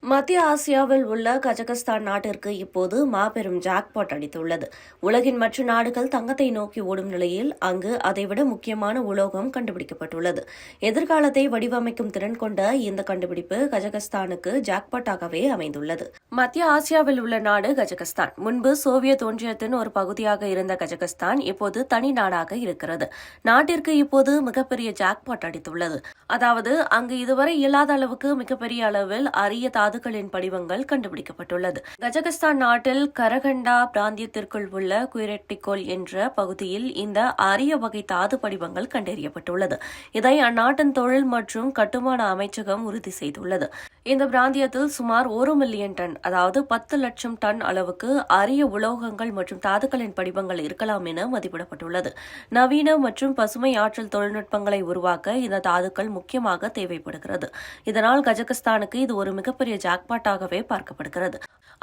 மத்திய ஆசியாவில் உள்ள கஜகஸ்தான் நாட்டிற்கு இப்போது மாபெரும் ஜாக்பாட் அடித்துள்ளது. உலகின் மற்ற நாடுகள் தங்கத்தை நோக்கி ஓடும் நிலையில் அங்கு அதைவிட முக்கியமான உலோகம் கண்டுபிடிக்கப்பட்டுள்ளது. எதிர்காலத்தை வடிவமைக்கும் திறன் கொண்ட இந்த கண்டுபிடிப்பு கஜகஸ்தானுக்கு ஜாக்பாட்டாகவே அமைந்துள்ளது. மத்திய ஆசியாவில் உள்ள நாடு கஜகஸ்தான். முன்பு சோவியத் ஒன்றியத்தின் ஒரு பகுதியாக இருந்த கஜகஸ்தான் இப்போது தனி நாடாக இருக்கிறது. நாட்டிற்கு இப்போது மிகப்பெரிய ஜாக்பாட் அடித்துள்ளது. அதாவது அங்கு இதுவரை இல்லாத அளவுக்கு மிகப்பெரிய அளவில் அரிய தாதுக்களின் படிவங்கள் கண்டுபிடிக்கப்பட்டுள்ளது. கஜகஸ்தான் நாட்டில் கரகண்டா பிராந்தியத்திற்குள் உள்ள குயிரெட்டிகோல் என்ற பகுதியில் இந்த அரிய வகை தாது படிவங்கள் கண்டறியப்பட்டுள்ளது. இதை அந்நாட்டின் தொழில் மற்றும் கட்டுமான அமைச்சகம் உறுதி செய்துள்ளது. இந்த பிராந்தியத்தில் சுமார் 1 மில்லியன் டன், அதாவது 10 லட்சம் டன் அளவுக்கு அரிய உலோகங்கள் மற்றும் தாதுக்களின் படிவங்கள் இருக்கலாம் என மதிப்பிடப்பட்டுள்ளது. நவீன மற்றும் பசுமை ஆற்றல் தொழில்நுட்பங்களை உருவாக்க இந்த தாதுக்கள் முக்கியமாக தேவைப்படுகிறது. இதனால் கஜகஸ்தானுக்கு இது ஒரு மிகப்பெரிய ஜாக்பாட்டாகவே பார்க்கப்படுகிறது.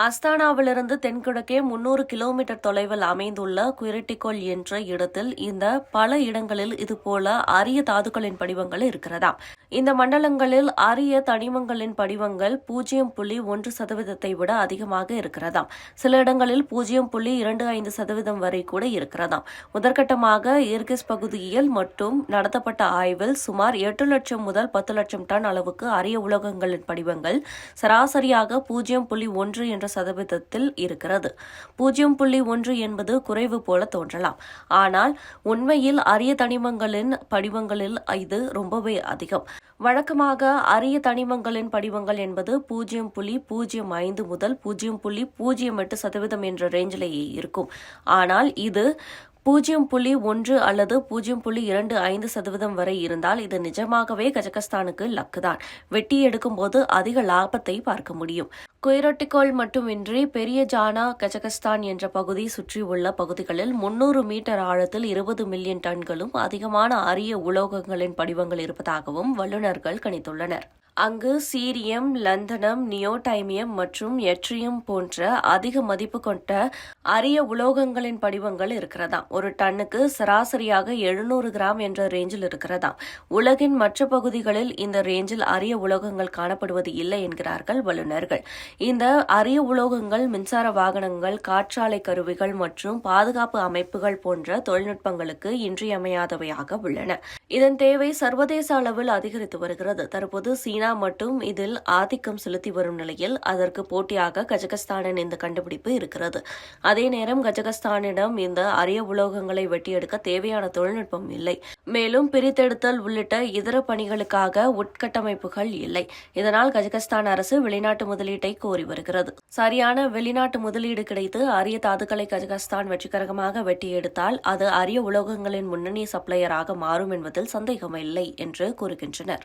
அஸ்தானாவிலிருந்து தென்கிழக்கே 300 கிலோமீட்டர் தொலைவில் அமைந்துள்ள குயிரெட்டிகோல் என்ற இடத்தில் இந்த பல இடங்களில் இதுபோல அரிய தாதுக்களின் படிவங்கள் இருக்கிறதாம். இந்த மண்டலங்களில் அரிய தனிமங்களின் படிவங்கள் 0.1% விட அதிகமாக இருக்கிறதாம். சில இடங்களில் 0.25% வரை கூட இருக்கிறதாம். முதற்கட்டமாக இர்கிஸ் பகுதியில் மட்டும் நடத்தப்பட்ட ஆய்வில் சுமார் 8 லட்சம் முதல் 10 லட்சம் டன் அளவுக்கு அரிய உலோகங்களின் படிவங்கள் சராசரியாக 0.1 என்ற சதவீதத்தில் இருக்கிறது. 0.1 என்பது குறைவு போல தோன்றலாம். ஆனால் உண்மையில் அரிய தனிமங்களின் படிவங்களில் இது ரொம்பவே அதிகம். வழக்கமாக அரிய தனிமங்களின் படிவங்கள் என்பது 0.05 முதல் 0.08% என்ற ரேஞ்சிலேயே இருக்கும். ஆனால் இது 0.1 அல்லது 0.25% வரை இருந்தால் இது நிஜமாகவே கஜகஸ்தானுக்கு லக்கு தான். வெட்டி எடுக்கும்போது அதிக லாபத்தை பார்க்க முடியும். குயிரெட்டிகோல் மட்டுமின்றி பெரிய ஜானா கஜகஸ்தான் என்ற பகுதி சுற்றியுள்ள பகுதிகளில் 300 மீட்டர் ஆழத்தில் 20 மில்லியன் டன்களும் அதிகமான அரிய உலோகங்களின் படிவங்கள் இருப்பதாகவும் வல்லுநர்கள் கணித்துள்ளனர். அங்கு சீரியம், லந்தனம், நியோடைமியம் மற்றும் எட்ரியம் போன்ற அதிக மதிப்பு கொண்ட அரிய உலோகங்களின் படிவங்கள் இருக்கிறதாம். ஒரு டன்னுக்கு சராசரியாக 700 கிராம் என்ற ரேஞ்சில் இருக்கிறதாம். உலகின் மற்ற பகுதிகளில் இந்த ரேஞ்சில் அரிய உலோகங்கள் காணப்படுவது இல்லை என்கிறார்கள் வல்லுநர்கள். இந்த அரிய உலோகங்கள் மின்சார வாகனங்கள், காற்றாலை கருவிகள் மற்றும் பாதுகாப்பு அமைப்புகள் போன்ற தொழில்நுட்பங்களுக்கு இன்றியமையாதவையாக உள்ளன. இதன் தேவை சர்வதேச அளவில் அதிகரித்து வருகிறது. தற்போது சீனா மட்டும் இதில் ஆதிக்கம் செலுத்தி வரும் நிலையில் அதற்கு போட்டியாக கஜகஸ்தானின் இந்த கண்டுபிடிப்பு இருக்கிறது. அதே நேரம் கஜகஸ்தானிடம் இந்த அரிய உலோகங்களை வெட்டியெடுக்க தேவையான தொழில்நுட்பம் இல்லை. மேலும் பிரித்தெடுத்தல் உள்ளிட்ட இதர பணிகளுக்காக உட்கட்டமைப்புகள் இல்லை. இதனால் கஜகஸ்தான் அரசு வெளிநாட்டு முதலீட்டை கோரி வருகிறது. சரியான வெளிநாட்டு முதலீடு கிடைத்து அரிய தாதுக்களை கஜகஸ்தான் வெற்றிகரமாக வெட்டி எடுத்தால் அது அரிய உலோகங்களின் முன்னணி சப்ளையராக மாறும் என்பதில் சந்தேகமில்லை என்று கூறுகின்றனர்.